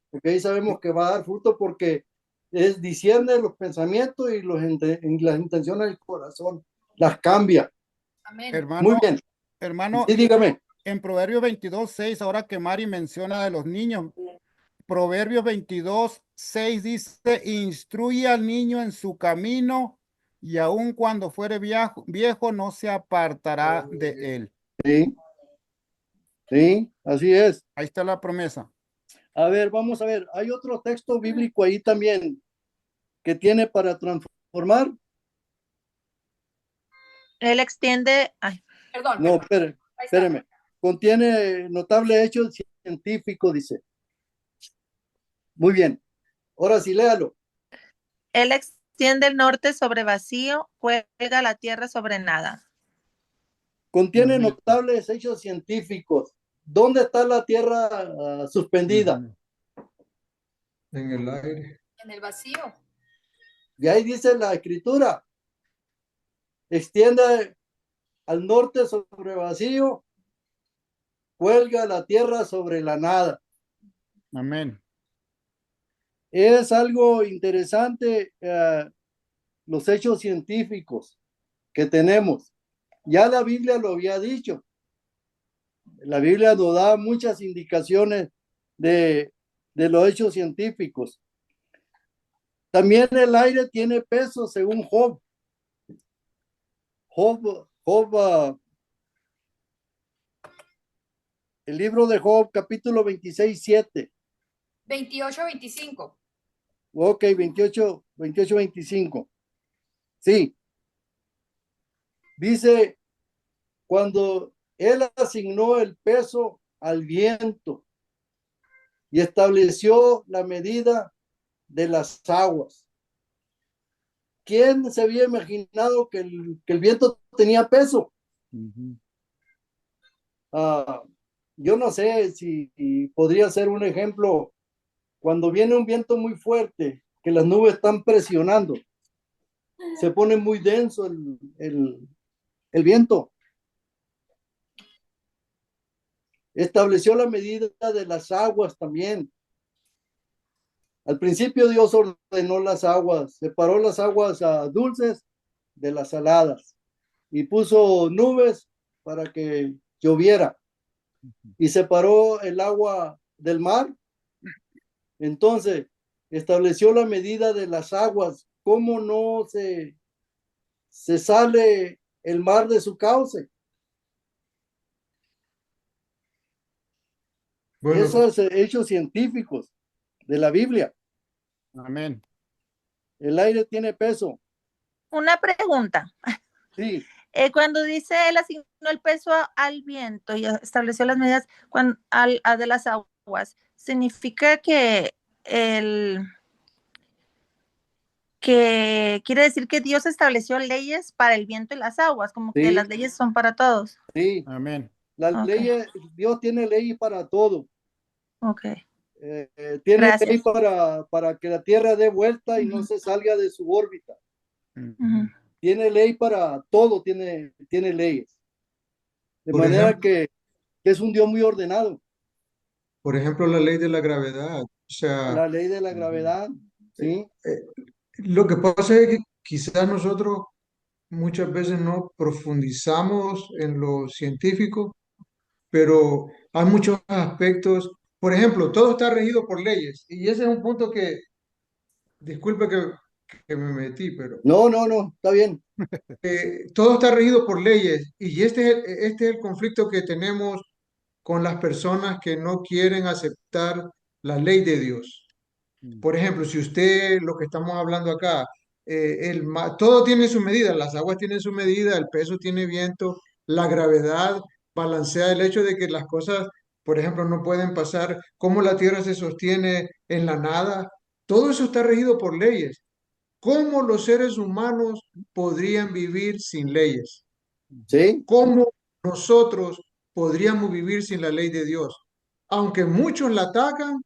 porque ahí sabemos que va a dar fruto porque discierne los pensamientos y las intenciones del corazón, las cambia. Amén. Muy Hermano, bien. hermano, Sí, dígame. en Proverbios 22:6, ahora que Mari menciona de los niños, Proverbios 22:6 dice, instruye al niño en su camino y aun cuando fuere viejo no se apartará de él. Sí, sí, así es. Ahí está la promesa. A ver, vamos a ver. Hay otro texto bíblico ahí también que tiene para transformar. Él extiende, ay, Perdón. No, espere. Ahí está. Espéreme. Contiene notable hecho científico, dice. Muy bien. Ahora sí, léalo. Él extiende el norte sobre vacío, cuelga la tierra sobre nada. Contiene notables hechos científicos. ¿Dónde está la tierra suspendida? En el aire. En el vacío. Y ahí dice la escritura. Extiende al norte sobre vacío, cuelga la tierra sobre la nada. Amén. Es algo interesante los hechos científicos que tenemos. Ya la Biblia lo había dicho. La Biblia nos da muchas indicaciones de los hechos científicos. También el aire tiene peso según Job. El libro de Job, capítulo 26, 7. 28, 25. Ok, 28, 25. Sí. Dice, cuando él asignó el peso al viento y estableció la medida de las aguas. ¿Quién se había imaginado que el viento tenía peso? Yo no sé si podría ser un ejemplo cuando viene un viento muy fuerte, que las nubes están presionando, se pone muy denso el viento. Estableció la medida de las aguas también. Al principio Dios ordenó las aguas, separó las aguas dulces de las saladas y puso nubes para que lloviera y separó el agua del mar. Entonces estableció la medida de las aguas. ¿Cómo no se sale el mar de su cauce? Bueno, Esos hechos científicos de la Biblia. Amén. El aire tiene peso. Una pregunta. Sí. Cuando dice él asignó el peso al viento y estableció las medidas de las aguas, significa que quiere decir que Dios estableció leyes para el viento y las aguas, como que Sí. las leyes son para todos. Sí. Amén. Las Ok. leyes, Dios tiene ley para todo. Ok. Tiene Gracias. ley para que la Tierra dé vuelta y no se salga de su órbita. Tiene ley para todo, tiene leyes. De Por manera ejemplo, que es un Dios muy ordenado. por ejemplo, la ley de la gravedad. O sea, La ley de la gravedad, ¿sí? lo que pasa es que quizás nosotros muchas veces no profundizamos en lo científico, pero hay muchos aspectos. Por ejemplo, todo está regido por leyes. Y ese es un punto que, disculpe que me metí, pero No, está bien. todo está regido por leyes. Y este es el conflicto que tenemos con las personas que no quieren aceptar la ley de Dios. Por ejemplo, si usted, lo que estamos hablando acá, todo tiene su medida, las aguas tienen su medida, el peso tiene viento, la gravedad balancea el hecho de que las cosas, por ejemplo, no pueden pasar, cómo la Tierra se sostiene en la nada, todo eso está regido por leyes. ¿Cómo los seres humanos podrían vivir sin leyes? ¿Sí? ¿Cómo nosotros podríamos vivir sin la ley de Dios? Aunque muchos la atacan,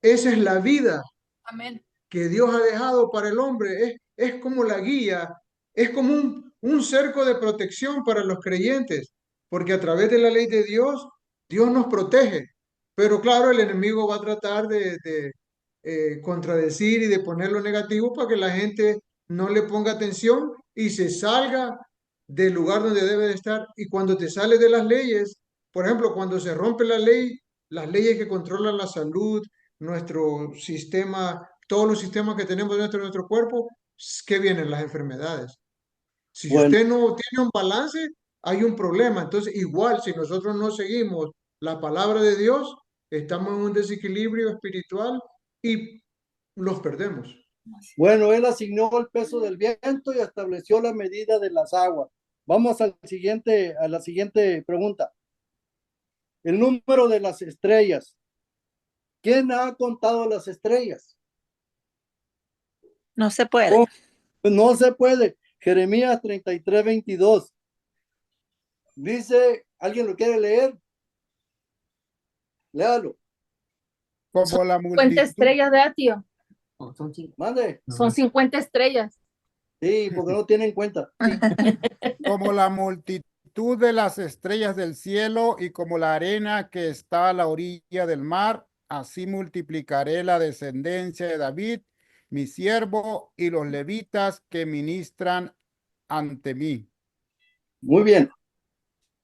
esa es la vida Amén. que Dios ha dejado para el hombre. Es como la guía, es como un cerco de protección para los creyentes, porque a través de la ley de Dios, Dios nos protege. Pero claro, el enemigo va a tratar de contradecir y de poner lo negativo para que la gente no le ponga atención y se salga del lugar donde debe de estar. Y cuando te sales de las leyes, por ejemplo, cuando se rompe la ley, las leyes que controlan la salud, nuestro sistema, todos los sistemas que tenemos dentro de nuestro cuerpo, ¿qué vienen? Las enfermedades. Si Bueno, usted no tiene un balance, hay un problema. Entonces, igual, si nosotros no seguimos la palabra de Dios, estamos en un desequilibrio espiritual y los perdemos. bueno, él asignó el peso del viento y estableció la medida de las aguas. Vamos a la siguiente pregunta. el número de las estrellas. ¿Quién ha contado las estrellas? No se puede. Oh, no se puede. Jeremías 33:22. Dice, ¿alguien lo quiere leer? Léalo. Como la 50 multitud, estrellas de Atio. Mande. Son 50 estrellas. Sí, porque no tienen cuenta. como la multitud de las estrellas del cielo y como la arena que está a la orilla del mar, así multiplicaré la descendencia de David, mi siervo, y los levitas que ministran ante mí. Muy bien.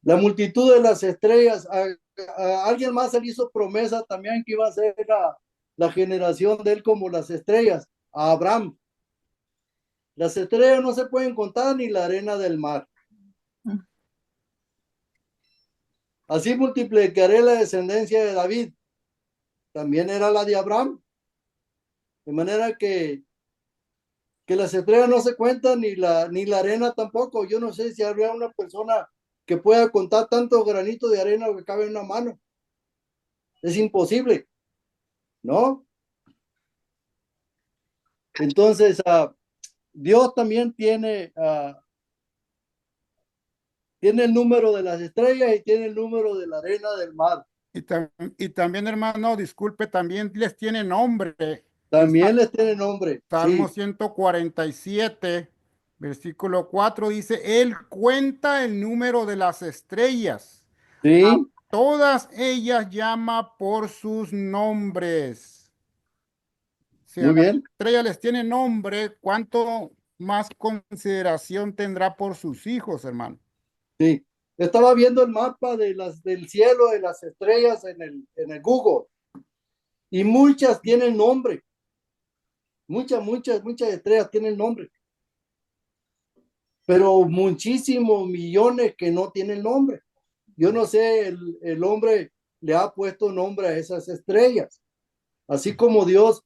La multitud de las estrellas. A alguien más se le hizo promesa también que iba a ser la generación de él como las estrellas. A Abraham. Las estrellas no se pueden contar ni la arena del mar. Así multiplicaré la descendencia de David. También era la de Abraham. De manera que las estrellas no se cuentan ni la arena tampoco. Yo no sé si habría una persona que pueda contar tantos granitos de arena que cabe en una mano. Es imposible, ¿no? Entonces, Dios también tiene el número de las estrellas y tiene el número de la arena del mar. Y también, hermano, disculpe, también les tiene nombre. También les tiene nombre. Salmo Sí, 147, versículo 4 dice, Él cuenta el número de las estrellas. A sí, todas ellas llama por sus nombres. Si a muy las bien. estrellas les tiene nombre, ¿cuánto más consideración tendrá por sus hijos, hermano? Sí. Estaba viendo el mapa del cielo, de las estrellas en el Google. Y muchas tienen nombre. Muchas estrellas tienen nombre. Pero muchísimos millones que no tienen nombre. Yo no sé, el hombre le ha puesto nombre a esas estrellas. Así como Dios,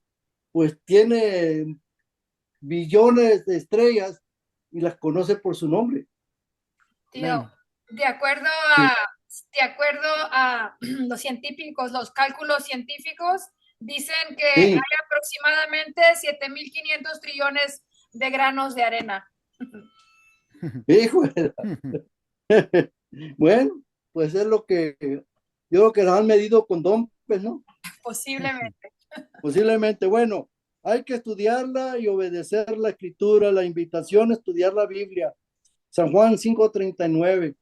pues tiene billones de estrellas y las conoce por su nombre. Tío, Amén. de acuerdo Sí. de acuerdo a los científicos, los cálculos científicos dicen que Sí. hay aproximadamente 7.500 trillones de granos de arena. Hijo de la- Bueno, pues es lo que yo creo que lo han medido con dompes, ¿no? Posiblemente. Posiblemente. Bueno, hay que estudiarla y obedecer la escritura, la invitación a estudiar la Biblia. San Juan 5:39.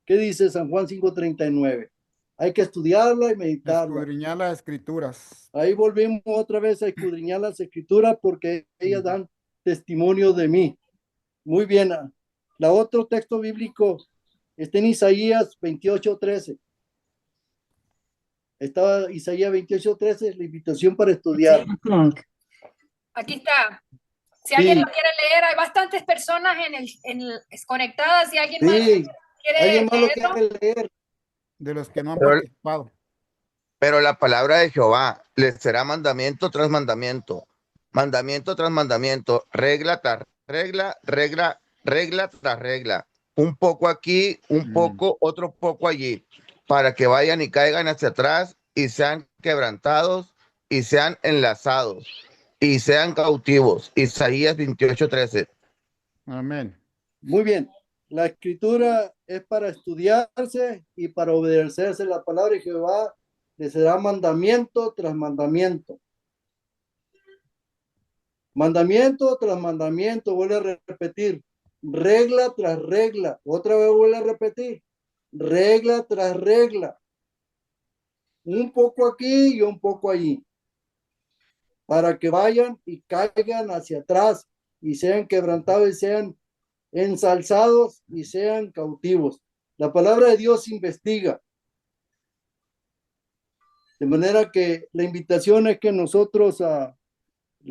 ¿Qué dice San Juan 5:39? Hay que estudiarla y meditarla. Escudriñar las escrituras. Ahí volvimos otra vez a escudriñar las escrituras porque ellas dan testimonio de mí. Muy bien. La otro texto bíblico está en Isaías 28:13. Estaba Isaías 28:13, la invitación para estudiar. Aquí está. Si alguien Sí, lo quiere leer, hay bastantes personas conectadas. Si alguien más sí. quiere ¿Alguien más lo leerlo, quiere leer? De los que no han Pero, participado. pero la palabra de Jehová les será mandamiento tras mandamiento, mandamiento tras mandamiento, regla tras regla, regla tras regla. Un poco aquí, un poco, otro poco allí, para que vayan y caigan hacia atrás y sean quebrantados y sean enlazados y sean cautivos. Isaías 28:13. Amén. Muy bien. La escritura es para estudiarse y para obedecerse. La palabra de Jehová le será mandamiento tras mandamiento. Mandamiento tras mandamiento, vuelve a repetir. Regla tras regla. Otra vez vuelve a repetir. Regla tras regla. Un poco aquí y un poco allí. Para que vayan y caigan hacia atrás y sean quebrantados y sean ensalzados y sean cautivos. La palabra de Dios investiga. De manera que la invitación es que nosotros la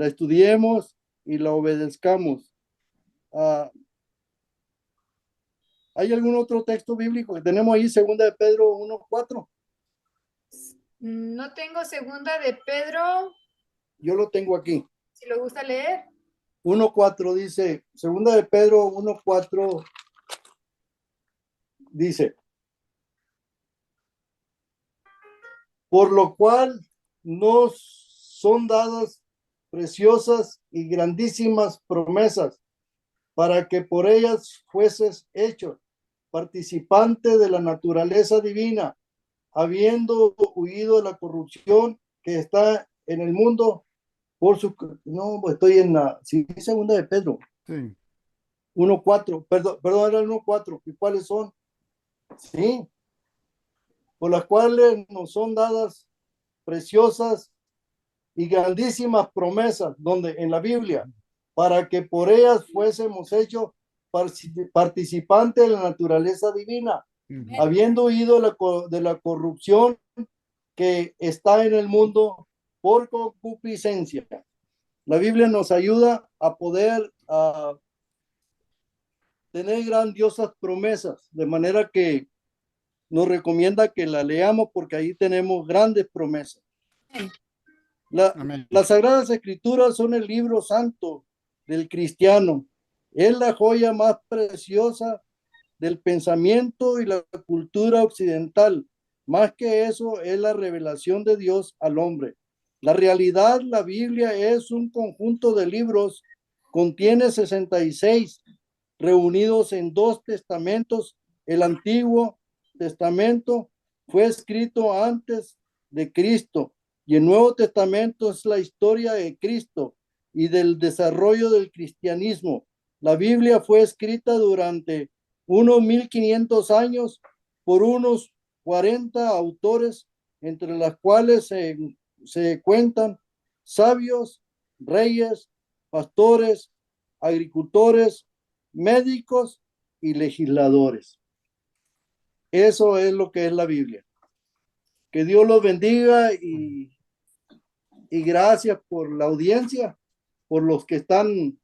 estudiemos y la obedezcamos. ¿Hay algún otro texto bíblico que tenemos ahí? Segunda de Pedro 1:4. no tengo segunda de Pedro. Yo lo tengo aquí. Si lo gusta leer. 1:4 dice, segunda de Pedro 1:4 dice, por lo cual nos son dadas preciosas y grandísimas promesas, para que por ellas fueses hecho participante de la naturaleza divina, habiendo huido de la corrupción que está en el mundo por su... No, estoy en la segunda de Pedro. Sí. 1:4, perdón, era el 1:4. ¿Y cuáles son? Sí, por las cuales nos son dadas preciosas y grandísimas promesas, donde en la Biblia, para que por ellas fuésemos hechos participantes de la naturaleza divina, habiendo huido de la corrupción que está en el mundo por concupiscencia. La Biblia nos ayuda a poder tener grandiosas promesas, de manera que nos recomienda que la leamos porque ahí tenemos grandes promesas. Las Sagradas Escrituras son el libro santo del cristiano. Es la joya más preciosa del pensamiento y la cultura occidental. Más que eso, es la revelación de Dios al hombre. La realidad, la Biblia es un conjunto de libros, contiene 66 reunidos en 2 testamentos. El Antiguo Testamento fue escrito antes de Cristo y el Nuevo Testamento es la historia de Cristo y del desarrollo del cristianismo. La Biblia fue escrita durante unos 1500 años por unos 40 autores, entre las cuales se cuentan sabios, reyes, pastores, agricultores, médicos y legisladores. Eso es lo que es la Biblia. Que Dios los bendiga y gracias por la audiencia, por los que están